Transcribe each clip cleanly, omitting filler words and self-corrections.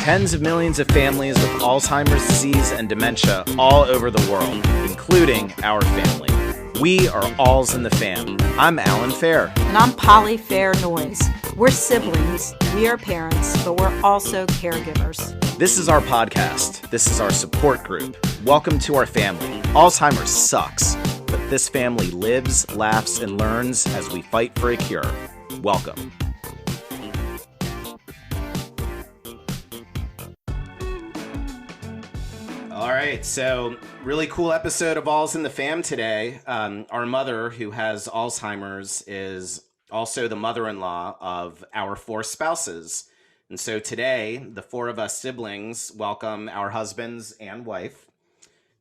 Tens of millions of families with Alzheimer's disease and dementia all over the world, including our family. We are Alz In The Fam. I'm Alan Fair. And I'm Polly Fair Noyes. We're siblings, we are parents, but we're also caregivers. This is our podcast. This is our support group. Welcome to our family. Alzheimer's sucks, but this family lives, laughs, and learns as we fight for a cure. Welcome. All right, so really cool episode of Alz In The Fam today. Our mother, who has Alzheimer's, is also the mother-in-law of our four spouses. And so today, the four of us siblings welcome our husbands and wife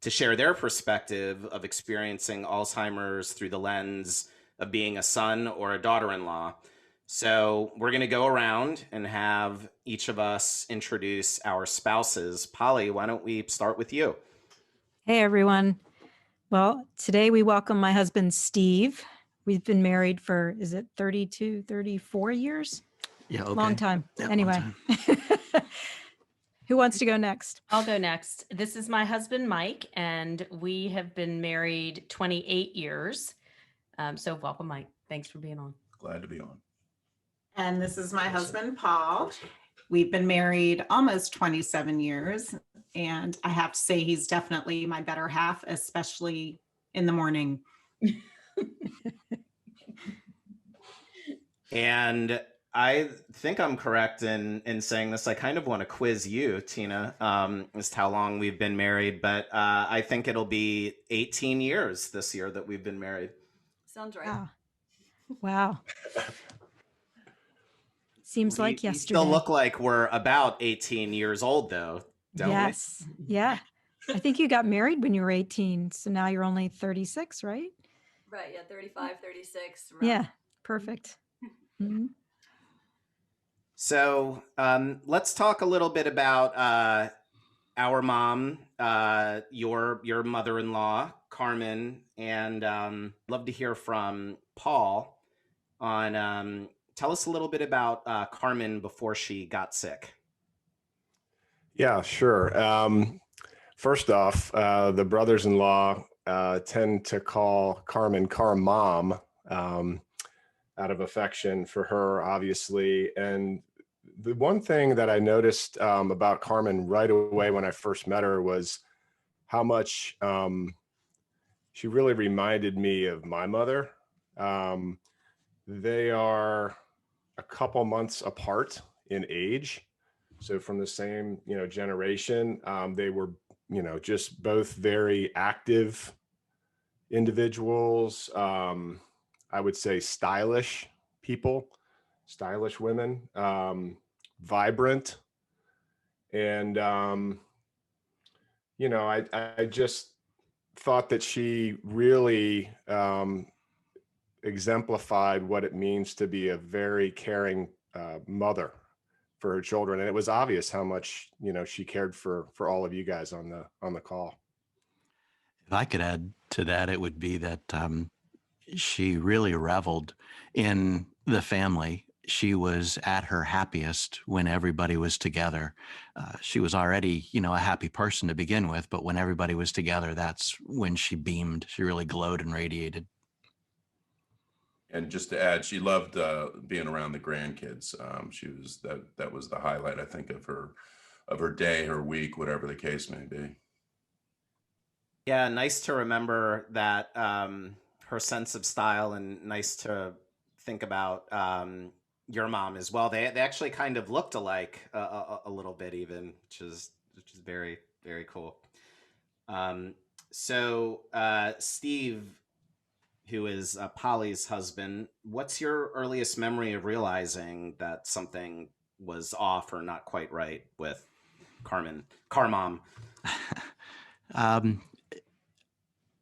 to share their perspective of experiencing Alzheimer's through the lens of being a son or a daughter-in-law. So we're going to go around and have each of us introduce our spouses. Polly, why don't we start with you? Hey, everyone. Well, today we welcome my husband, Steve. We've been married for, is it 32, 34 years? Yeah, okay. Long time. Yeah, anyway. long time. Who wants to go next? I'll go next. This is my husband, Mike, and we have been married 28 years. So welcome, Mike. Thanks for being on. Glad to be on. And this is my husband, Paul. We've been married almost 27 years. And I have to say, he's definitely my better half, especially in the morning. And I think I'm correct in saying this. I kind of want to quiz you, Tina, as to how long we've been married. But I think it'll be 18 years this year that we've been married. Sounds right. Wow. Seems like yesterday. We still look like we're about 18 years old, though, don't Yes. Yeah. I think you got married when you were 18. So now you're only 36, right? Right. Yeah. 35, 36. Yeah. around. Perfect. Mm-hmm. So let's talk a little bit about our mom, your mother-in-law, Carmen, and love to hear from Paul on tell us a little bit about Carmen before she got sick. Yeah, sure. First off, the brothers-in-law tend to call Carmen Car-Mom out of affection for her, obviously. And the one thing that I noticed about Carmen right away when I first met her was how much she really reminded me of my mother. They are a couple months apart in age. So from the same, generation, they were, just both very active individuals. I would say stylish people, stylish women, vibrant. And, I just thought that she really exemplified what it means to be a very caring mother for her children. And it was obvious how much, she cared for all of you guys on the call. If I could add to that, it would be that she really reveled in the family. She was at her happiest when everybody was together. She was already, a happy person to begin with, but when everybody was together, that's when she beamed. She really glowed and radiated. And just to add, she loved being around the grandkids. She was that was the highlight, I think, of her day, her week, whatever the case may be. Yeah, nice to remember that her sense of style, and nice to think about your mom as well. They actually kind of looked alike a little bit, even, which is very, very cool. So Steve, who is Polly's husband, what's your earliest memory of realizing that something was off or not quite right with Carmen, Car-Mom?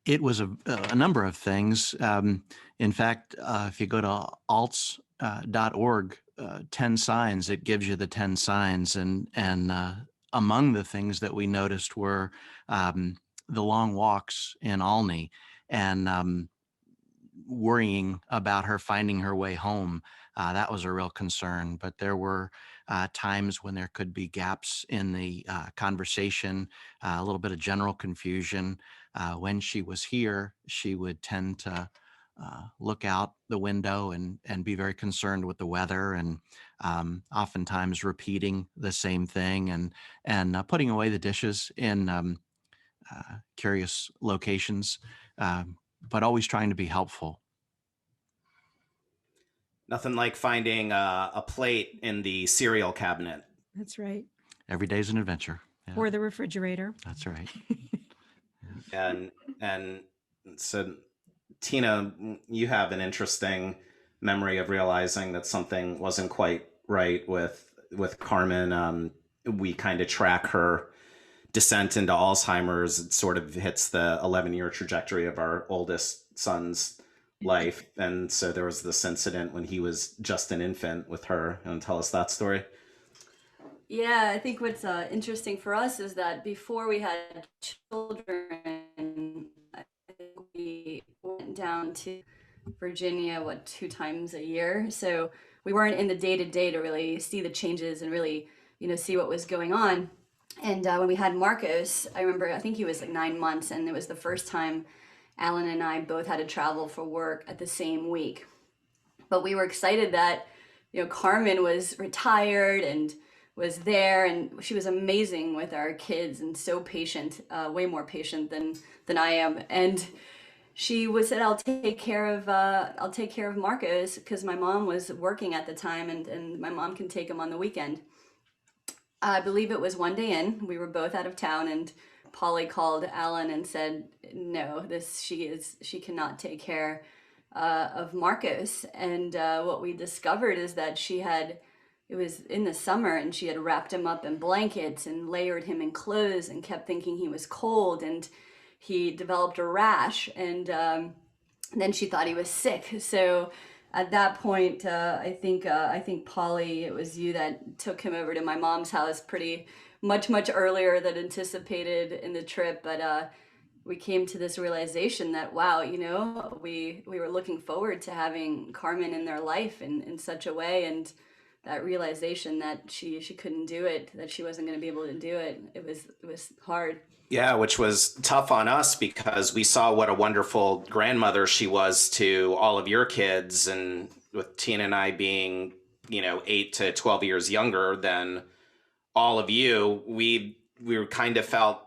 It was a number of things. In fact, if you go to alz.org, 10 signs, it gives you the 10 signs. And among the things that we noticed were the long walks in Alney and worrying about her finding her way home. That was a real concern. But there were times when there could be gaps in the conversation, a little bit of general confusion. When she was here, she would tend to look out the window and be very concerned with the weather, and oftentimes repeating the same thing, and putting away the dishes in curious locations, but always trying to be helpful. Nothing like finding a plate in the cereal cabinet. That's right. Every day's an adventure. Yeah, Or the refrigerator. that's right. And so, Tina, you have an interesting memory of realizing that something wasn't quite right with Carmen. We kind of track her descent into Alzheimer's. It sort of hits the 11-year trajectory of our oldest son's life. And so there was this incident when he was just an infant with her. You want to tell us that story? Yeah, I think what's interesting for us is that before we had children, I think we went down to Virginia, 2 times a year. So we weren't in the day-to-day to really see the changes and really, see what was going on. And when we had Marcos, I remember, I think he was like 9 months, and it was the first time Alan and I both had to travel for work at the same week. But we were excited that, Carmen was retired and was there, and she was amazing with our kids and so patient, way more patient than I am. And she said, I'll take care of Marcos, because my mom was working at the time, and my mom can take him on the weekend. I believe it was one day in, we were both out of town, and Polly called Alan and said, no, she cannot take care of Marcos. And what we discovered is that it was in the summer, and she had wrapped him up in blankets and layered him in clothes and kept thinking he was cold, and he developed a rash, and then she thought he was sick. So at that point, I think Polly, it was you that took him over to my mom's house pretty much earlier than anticipated in the trip. But we came to this realization that, wow, we were looking forward to having Carmen in their life in such a way, and that realization that she couldn't do it, that she wasn't going to be able to do it, it was hard. Yeah, which was tough on us because we saw what a wonderful grandmother she was to all of your kids, and with Tina and I being, 8 to 12 years younger than all of you, we were kind of felt,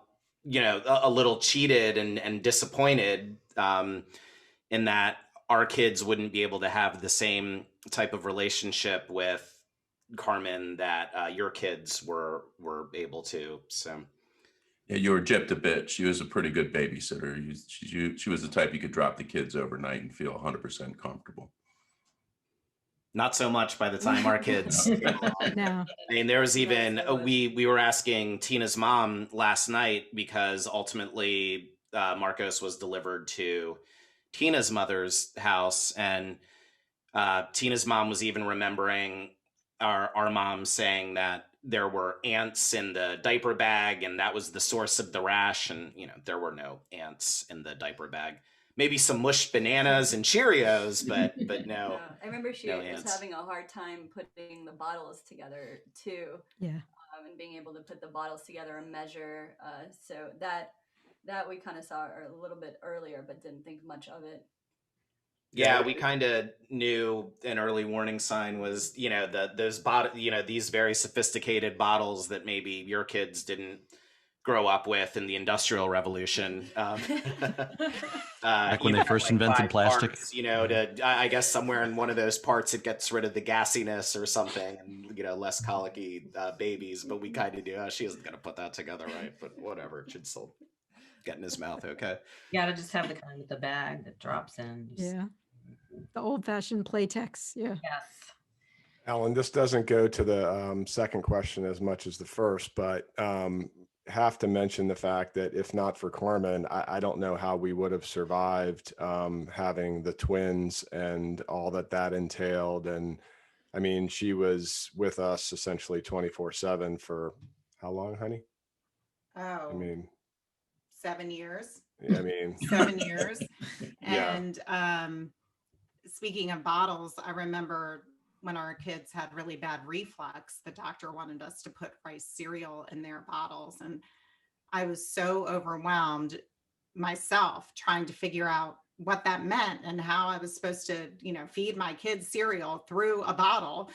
a little cheated and disappointed in that our kids wouldn't be able to have the same type of relationship with Carmen that your kids were able to. So. Yeah, you were gypped a bit. She was a pretty good babysitter. She was the type you could drop the kids overnight and feel 100% comfortable. Not so much by the time our kids came along. No. I mean, there was even, we were asking Tina's mom last night, because ultimately Marcos was delivered to Tina's mother's house, and Tina's mom was even remembering our mom saying that there were ants in the diaper bag, and that was the source of the rash. And, there were no ants in the diaper bag. Maybe some mushed bananas and Cheerios, but no. I remember she no was ants. having a hard time putting the bottles together too. Yeah. And being able to put the bottles together and measure. So that we kind of saw a little bit earlier, but didn't think much of it. Yeah, we kind of knew an early warning sign was, these very sophisticated bottles that maybe your kids didn't grow up with in the Industrial Revolution. Back when they first invented plastic. Parts, I guess somewhere in one of those parts it gets rid of the gassiness or something, and less colicky babies. But we kind of knew she isn't going to put that together, right? But whatever, it should still get in his mouth, okay? You gotta just have the kind with the bag that drops in. Yeah. The old-fashioned Playtex. Yeah. Yes. Alan, this doesn't go to the second question as much as the first, but have to mention the fact that if not for Carmen, I don't know how we would have survived having the twins and all that entailed. And I mean, she was with us essentially 24/7 for how long, honey? Oh, I mean, 7 years. yeah, I mean, 7 years. Yeah. And speaking of bottles, I remember when our kids had really bad reflux, the doctor wanted us to put rice cereal in their bottles. And I was so overwhelmed myself trying to figure out what that meant and how I was supposed to, feed my kids cereal through a bottle.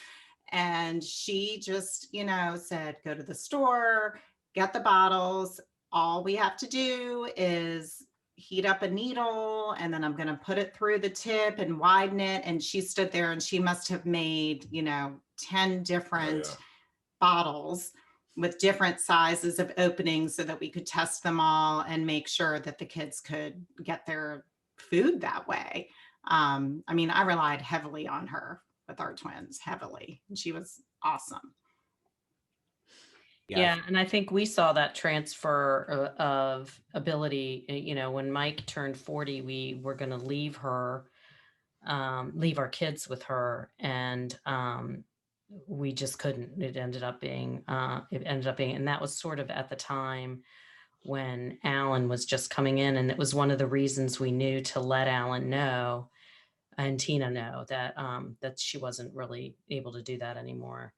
And she just, said, go to the store, get the bottles. All we have to do is heat up a needle, and then I'm going to put it through the tip and widen it. And she stood there and she must have made, 10 different bottles with different sizes of openings so that we could test them all and make sure that the kids could get their food that way. I relied heavily on her with our twins, heavily. And she was awesome. Yeah. And I think we saw that transfer of ability. When Mike turned 40, we were going to leave our kids with her. And we just couldn't. It ended up being, and that was sort of at the time when Alan was just coming in. And it was one of the reasons we knew to let Alan know and Tina know that she wasn't really able to do that anymore.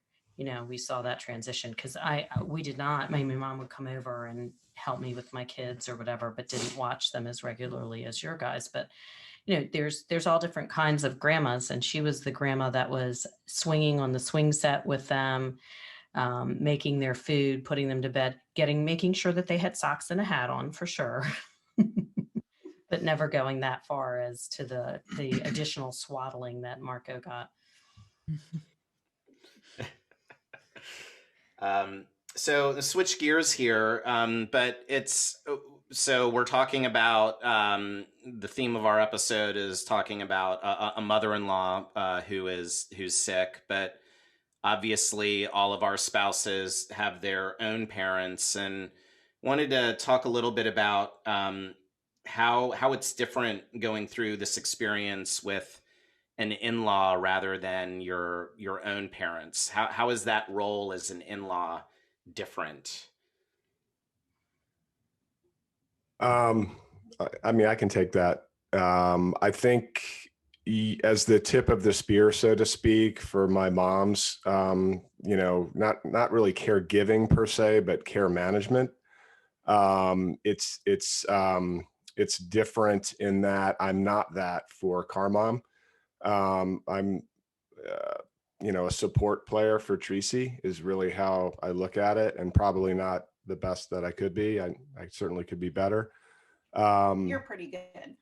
We saw that transition because we did not. My mom would come over and help me with my kids or whatever, but didn't watch them as regularly as your guys. But there's all different kinds of grandmas, and she was the grandma that was swinging on the swing set with them, making their food, putting them to bed, making sure that they had socks and a hat on for sure. But never going that far as to the additional swaddling that Marco got. So switch gears here, but so we're talking about the theme of our episode is talking about a mother-in-law who's sick, but obviously all of our spouses have their own parents, and wanted to talk a little bit about how it's different going through this experience with an in-law rather than your own parents. How is that role as an in-law different? I can take that. I think as the tip of the spear, so to speak, for my mom's, not really caregiving per se, but care management. It's different in that I'm not that for Carmon. I'm, a support player for Tracy is really how I look at it, and probably not the best that I could be. I certainly could be better. You're pretty good.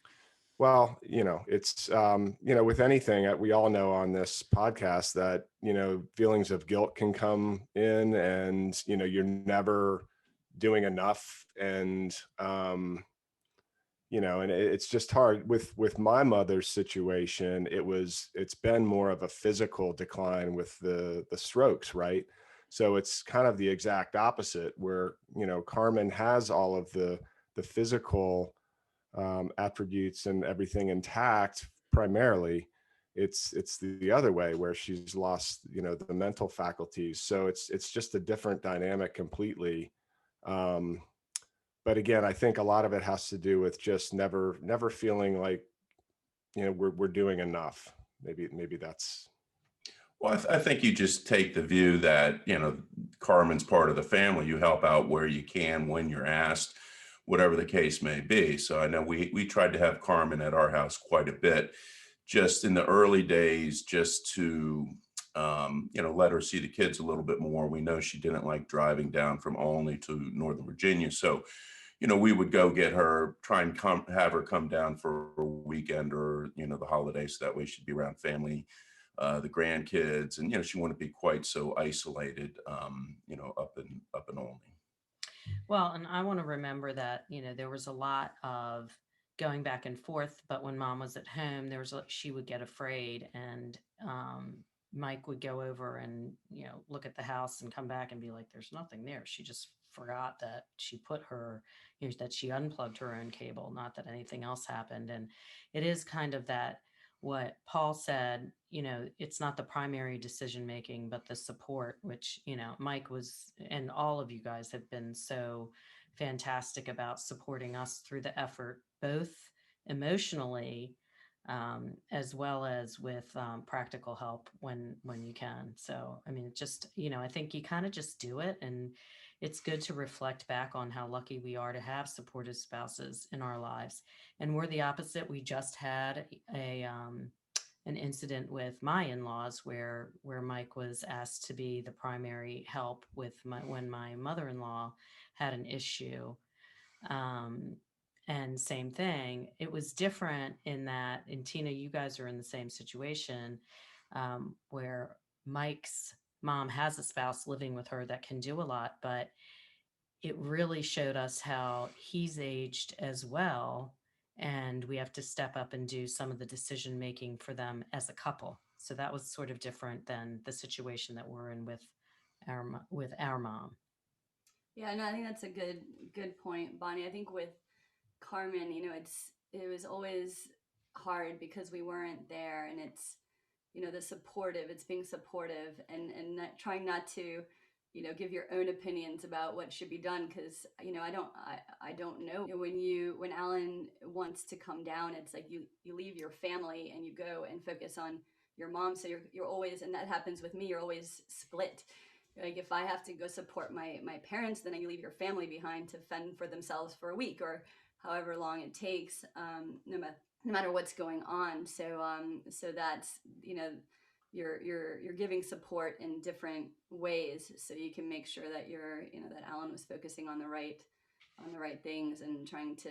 Well, it's, with anything, we all know on this podcast that, feelings of guilt can come in, and, you're never doing enough. And, and it's just hard with my mother's situation. It's been more of a physical decline with the strokes, right? So it's kind of the exact opposite where, Carmen has all of the physical attributes and everything intact. Primarily, it's the other way where she's lost, the mental faculties. So it's just a different dynamic completely. But again, I think a lot of it has to do with just never feeling like, we're doing enough. Maybe that's. Well, I think you just take the view that, Carmen's part of the family. You help out where you can, when you're asked, whatever the case may be. So I know we tried to have Carmen at our house quite a bit, just in the early days, just to, let her see the kids a little bit more. We know she didn't like driving down from Olney to Northern Virginia. So, we would go get her, try and have her come down for a weekend or, the holidays. So that way she'd be around family, the grandkids, and, she wouldn't be quite so isolated, up in Olney. Well, and I want to remember that, there was a lot of going back and forth, but when mom was at home, she would get afraid, and Mike would go over and, look at the house and come back and be like, there's nothing there. She just forgot that she put her, that she unplugged her own cable, not that anything else happened. And it is kind of that, what Paul said, it's not the primary decision making, but the support, which, Mike was, and all of you guys have been so fantastic about supporting us through the effort, both emotionally, as well as with practical help when you can. So, I mean, just, I think you kind of just do it, and it's good to reflect back on how lucky we are to have supportive spouses in our lives. And we're the opposite. We just had an incident with my in-laws where Mike was asked to be the primary help with when my mother-in-law had an issue. And same thing, it was different in that, and Tina, you guys are in the same situation, where Mike's mom has a spouse living with her that can do a lot, but it really showed us how he's aged as well. And we have to step up and do some of the decision making for them as a couple. So that was sort of different than the situation that we're in with our mom. Yeah, no, I think that's a good point, Bonnie. I think with Carmen, it was always hard because we weren't there, and it's it's being supportive and not, trying not to give your own opinions about what should be done, because I don't know. When Alan wants to come down, it's like you leave your family and you go and focus on your mom. So you're always, and that happens with me, you're always split. Like if I have to go support my parents, then you leave your family behind to fend for themselves for a week or however long it takes, no matter what's going on. So that's you're giving support in different ways, so you can make sure that that Alan was focusing on the right things and trying to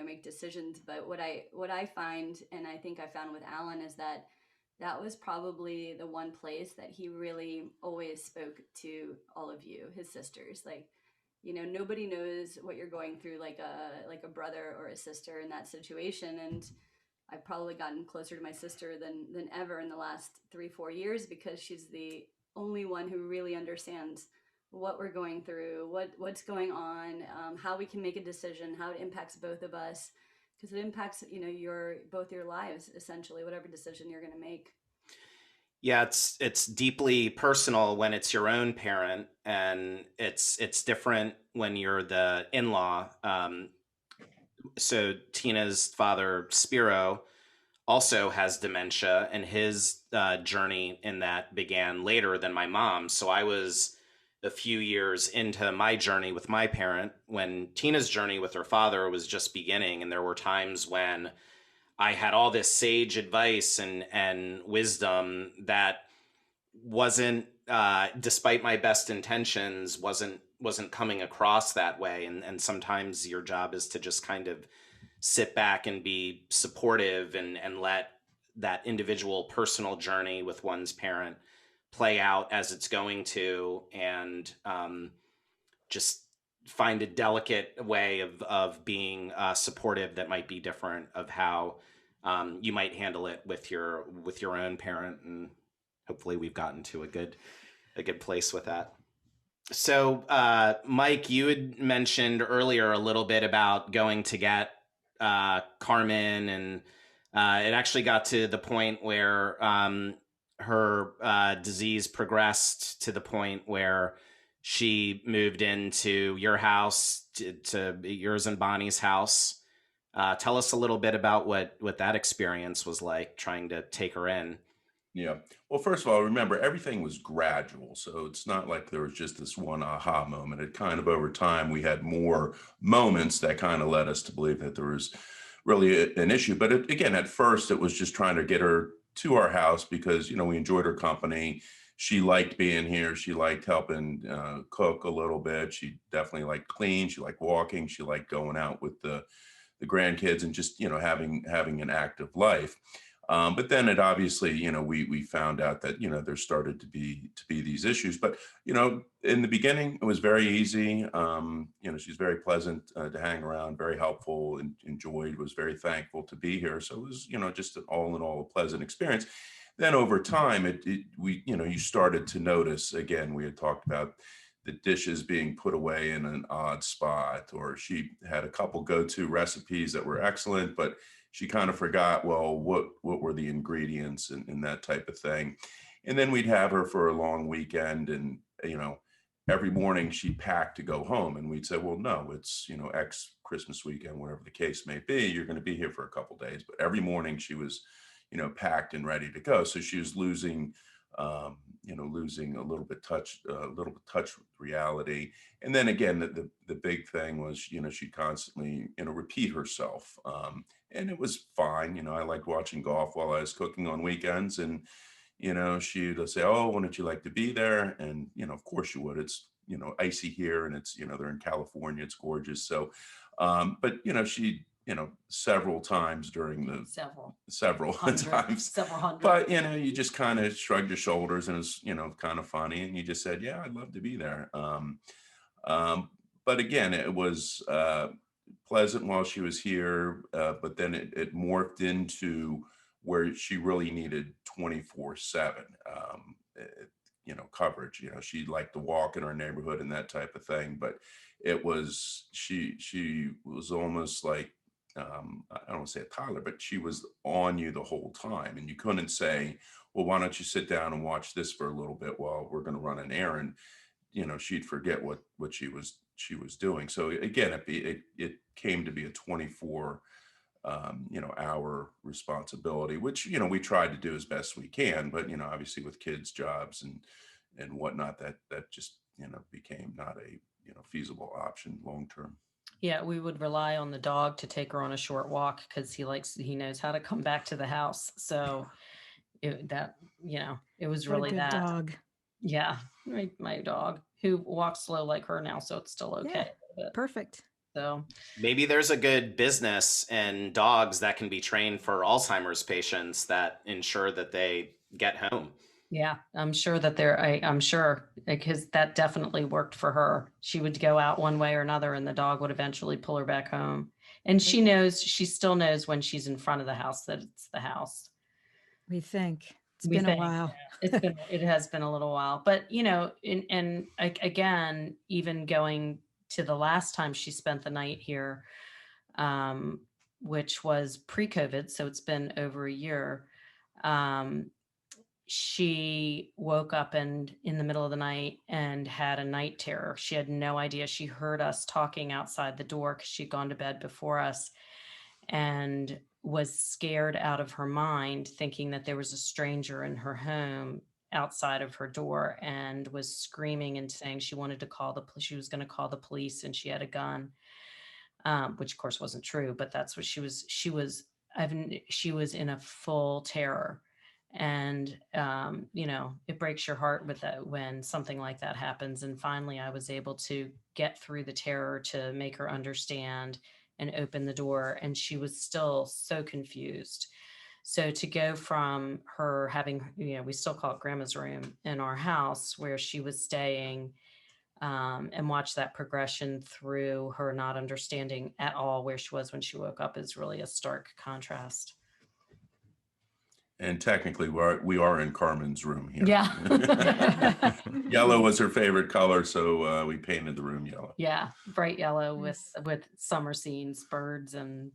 make decisions. But what I find, and I think I found with Alan, is that was probably the one place that he really always spoke to all of you, his sisters. Like, nobody knows what you're going through like a brother or a sister in that situation. And I've probably gotten closer to my sister than ever in the last 3-4 years, because she's the only one who really understands what we're going through, what's going on, how we can make a decision, how it impacts both of us, because it impacts both your lives, essentially, whatever decision you're going to make. Yeah, it's deeply personal when it's your own parent, and it's different when you're the in-law. So Tina's father, Spiro, also has dementia, and his journey in that began later than my mom. So I was a few years into my journey with my parent when Tina's journey with her father was just beginning, and there were times when I had all this sage advice and wisdom that wasn't, despite my best intentions, wasn't coming across that way. And sometimes your job is to just kind of sit back and be supportive and let that individual personal journey with one's parent play out as it's going to, and just find a delicate way of being supportive that might be different of how you might handle it with your own parent. And hopefully we've gotten to a good place with that. So Mike, you had mentioned earlier a little bit about going to get Carmen, and it actually got to the point where her disease progressed to the point where she moved into your house, to yours and Bonnie's house. Tell us a little bit about what that experience was like, trying to take her in. Yeah. Well, first of all, remember, everything was gradual. So it's not like there was just this one aha moment. It kind of, over time, we had more moments that kind of led us to believe that there was really an issue. But again, at first, it was just trying to get her to our house because, we enjoyed her company. She liked being here. She liked helping cook a little bit. She definitely liked clean. She liked walking. She liked going out with the grandkids and just, having an active life. But then it obviously, we found out that, there started to be these issues. But, in the beginning, it was very easy. She's very pleasant to hang around, very helpful, and was very thankful to be here. So it was, just an all in all a pleasant experience. Then over time, you started to notice, again, we had talked about the dishes being put away in an odd spot, or she had a couple go-to recipes that were excellent, but she kind of forgot, well, what were the ingredients and that type of thing. And then we'd have her for a long weekend, and, every morning she packed to go home, and we'd say, well, no, it's, X Christmas weekend, whatever the case may be, you're going to be here for a couple days. But every morning she was packed and ready to go. So she was losing, losing a little bit touch with reality. And then again, the big thing was, she'd constantly, repeat herself. And it was fine. I liked watching golf while I was cooking on weekends, and she'd say, "Oh, wouldn't you like to be there?" And of course you would. It's icy here, and it's they're in California. It's gorgeous. So, but she several times during the several times, several hundred. but you just kind of shrugged your shoulders, and it's kind of funny, and you just said, "Yeah, I'd love to be there." But again, it was pleasant while she was here, but then it morphed into where she really needed 24/7 coverage. She liked to walk in our neighborhood and that type of thing, but it was she was almost like, I don't want to say a toddler, but she was on you the whole time, and you couldn't say, "Well, why don't you sit down and watch this for a little bit while we're going to run an errand?" She'd forget what she was doing. So again, it came to be a 24 hour responsibility, which we tried to do as best we can, but obviously with kids' jobs and whatnot, that just became not a feasible option long term. Yeah, we would rely on the dog to take her on a short walk because he knows how to come back to the house. So it was What a really good that. dog. Yeah, my dog, who walks slow like her now, so it's still okay. Yeah, perfect. So maybe there's a good business in dogs that can be trained for Alzheimer's patients that ensure that they get home. yeah, I'm sure that I'm sure, because that definitely worked for her. She would go out one way or another, and the dog would eventually pull her back home. And she still knows when she's in front of the house that it's the house. We think. It's been a while. It has been a little while, but again, even going to the last time she spent the night here, which was pre-COVID, so it's been over a year. She woke up and in the middle of the night and had a night terror. She had no idea. She heard us talking outside the door because she'd gone to bed before us, and was scared out of her mind, thinking that there was a stranger in her home outside of her door, and was screaming and saying she wanted to she was going to call the police, and she had a gun, which of course wasn't true, but that's what she was in a full terror. And, it breaks your heart with that when something like that happens. And finally, I was able to get through the terror to make her understand and open the door. And she was still so confused. So to go from her having, we still call it grandma's room in our house where she was staying, and watch that progression through her not understanding at all where she was when she woke up is really a stark contrast. And technically, we are in Carmen's room here. Yeah. Yellow was her favorite color, so we painted the room yellow. Yeah, bright yellow with summer scenes, birds, and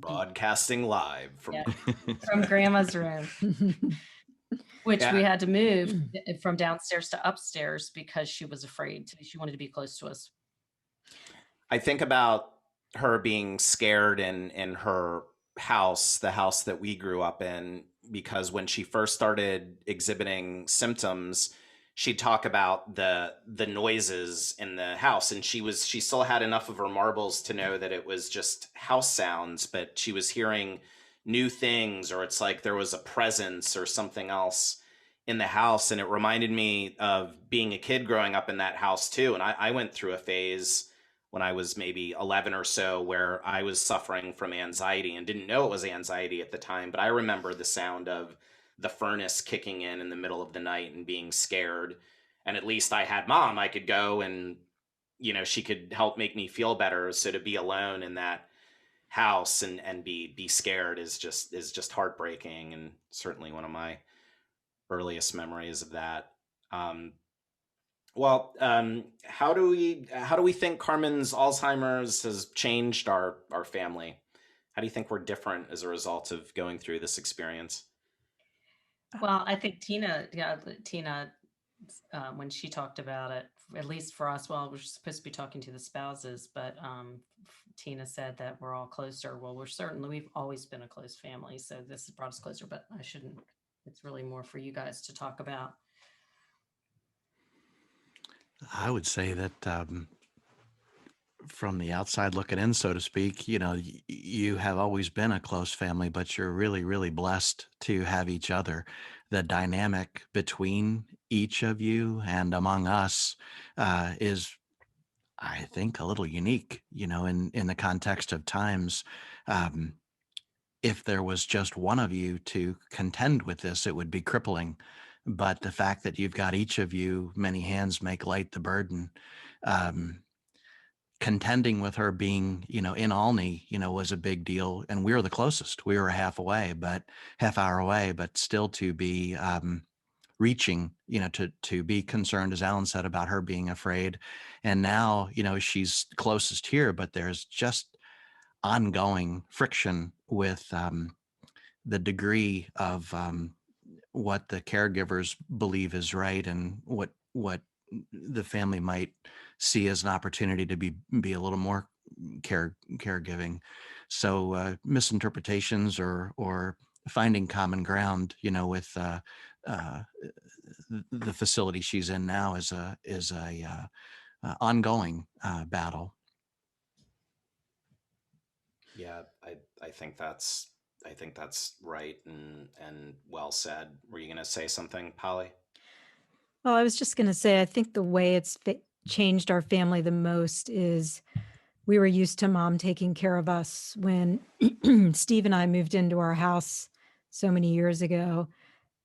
Broadcasting live from grandma's room, which we had to move from downstairs to upstairs because she was afraid. She wanted to be close to us. I think about her being scared in her house, the house that we grew up in, because when she first started exhibiting symptoms, she'd talk about the noises in the house, and she still had enough of her marbles to know that it was just house sounds, but she was hearing new things, or it's like there was a presence or something else in the house. And it reminded me of being a kid growing up in that house too. And I went through a phase when I was maybe 11 or so, where I was suffering from anxiety and didn't know it was anxiety at the time. But I remember the sound of the furnace kicking in the middle of the night and being scared. And at least I had Mom. I could go and, she could help make me feel better. So to be alone in that house and be scared is just heartbreaking, and certainly one of my earliest memories of that. How do we think Carmen's Alzheimer's has changed our family? How do you think we're different as a result of going through this experience? Well, I think Tina, when she talked about it at least for us, well, we're supposed to be talking to the spouses, but Tina said that we're all closer. Well, we've always been a close family, so this has brought us closer, but it's really more for you guys to talk about. I would say that from the outside looking in, so to speak, you have always been a close family, but you're really, really blessed to have each other. The dynamic between each of you and among us is, I think, a little unique, in the context of times. If there was just one of you to contend with this, it would be crippling. But the fact that you've got each of you, many hands make light the burden. Contending with her being, in Alney, was a big deal. And we were the closest. We were a half hour away, but still to be reaching, to be concerned, as Alan said, about her being afraid. And now, she's closest here, but there's just ongoing friction with the degree of what the caregivers believe is right and what the family might see as an opportunity to be a little more caregiving. So misinterpretations or finding common ground, with the facility she's in now is a ongoing battle. Yeah, I think that's right and well said. Were you going to say something, Polly? Well, I was just going to say, I think the way it's changed our family the most is we were used to Mom taking care of us. When Steve and I moved into our house so many years ago,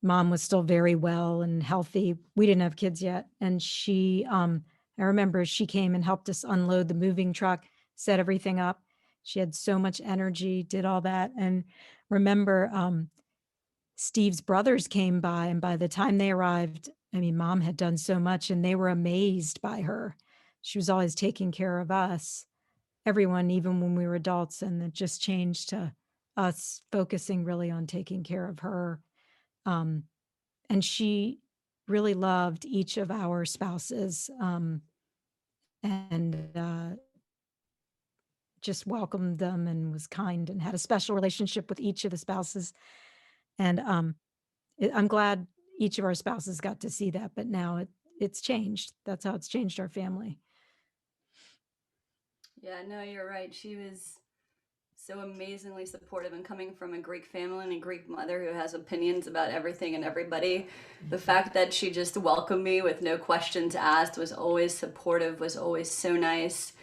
Mom was still very well and healthy. We didn't have kids yet. And I remember she came and helped us unload the moving truck, set everything up. She had so much energy, did all that. And remember, Steve's brothers came by, and by the time they arrived, Mom had done so much and they were amazed by her. She was always taking care of us, everyone, even when we were adults. And it just changed to us focusing really on taking care of her. And she really loved each of our spouses, and just welcomed them and was kind and had a special relationship with each of the spouses. And I'm glad each of our spouses got to see that, but now it's changed. That's how it's changed our family. Yeah, no, you're right. She was so amazingly supportive, and coming from a Greek family and a Greek mother who has opinions about everything and everybody, the fact that she just welcomed me with no questions asked, was always supportive, was always so nice.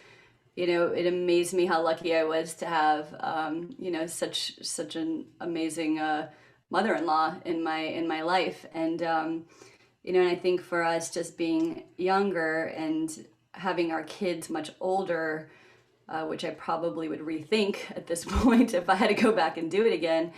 It amazed me how lucky I was to have, such an amazing mother-in-law in my life. And, and I think for us, just being younger and having our kids much older, which I probably would rethink at this point if I had to go back and do it again.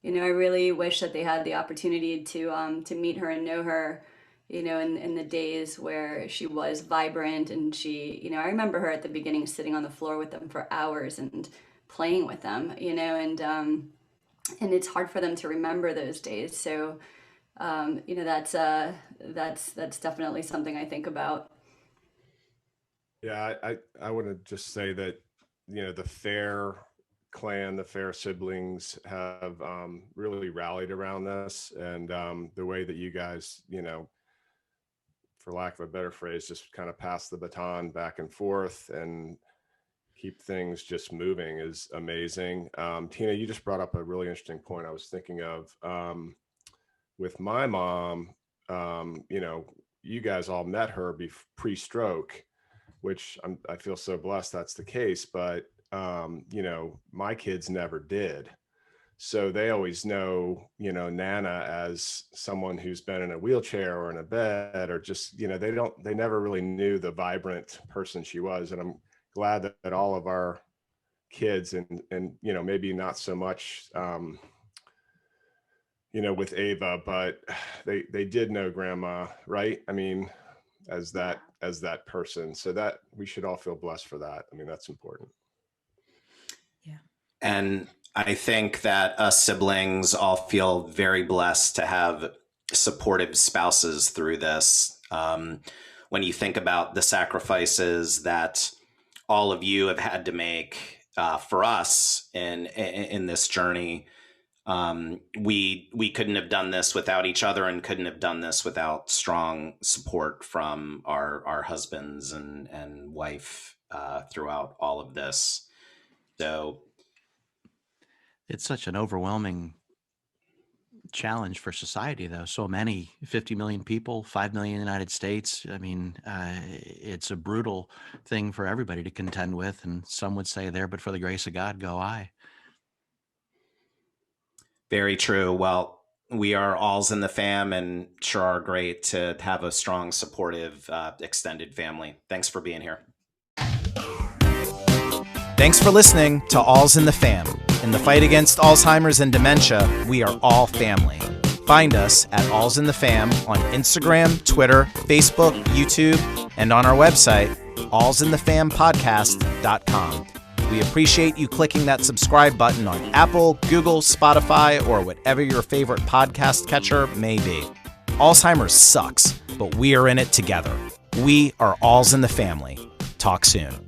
I really wish that they had the opportunity to meet her and know her, in the days where she was vibrant. And she, I remember her at the beginning sitting on the floor with them for hours and playing with them, and it's hard for them to remember those days. So, that's definitely something I think about. Yeah, I want to just say that, the Fair clan, the Fair siblings have really rallied around this. And the way that you guys, for lack of a better phrase, just kind of pass the baton back and forth and keep things just moving is amazing. Tina, you just brought up a really interesting point I was thinking of. With my mom, you guys all met her pre-stroke, which I feel so blessed that's the case, but my kids never did. So they always know, Nana as someone who's been in a wheelchair or in a bed, or just, they never really knew the vibrant person she was. And I'm glad that all of our kids and maybe not so much, with Ava, but they did know Grandma, right? As that person. So that we should all feel blessed for that. That's important. Yeah. And I think that us siblings all feel very blessed to have supportive spouses through this. when you think about the sacrifices that all of you have had to make for us in this journey. We couldn't have done this without each other, and couldn't have done this without strong support from our husbands and wife throughout all of this. So it's such an overwhelming challenge for society, though. So many, 50 million people, 5 million in the United States. I mean, it's a brutal thing for everybody to contend with. And some would say, there, but for the grace of God, go I. Very true. Well, we are Alz in the Fam, and sure are great to have a strong, supportive, extended family. Thanks for being here. Thanks for listening to Alz in the Fam. In the fight against Alzheimer's and dementia, we are all family. Find us at Alz in the Fam on Instagram, Twitter, Facebook, YouTube, and on our website, alzinthefampodcast.com. We appreciate you clicking that subscribe button on Apple, Google, Spotify, or whatever your favorite podcast catcher may be. Alzheimer's sucks, but we are in it together. We are Alz in the Family. Talk soon.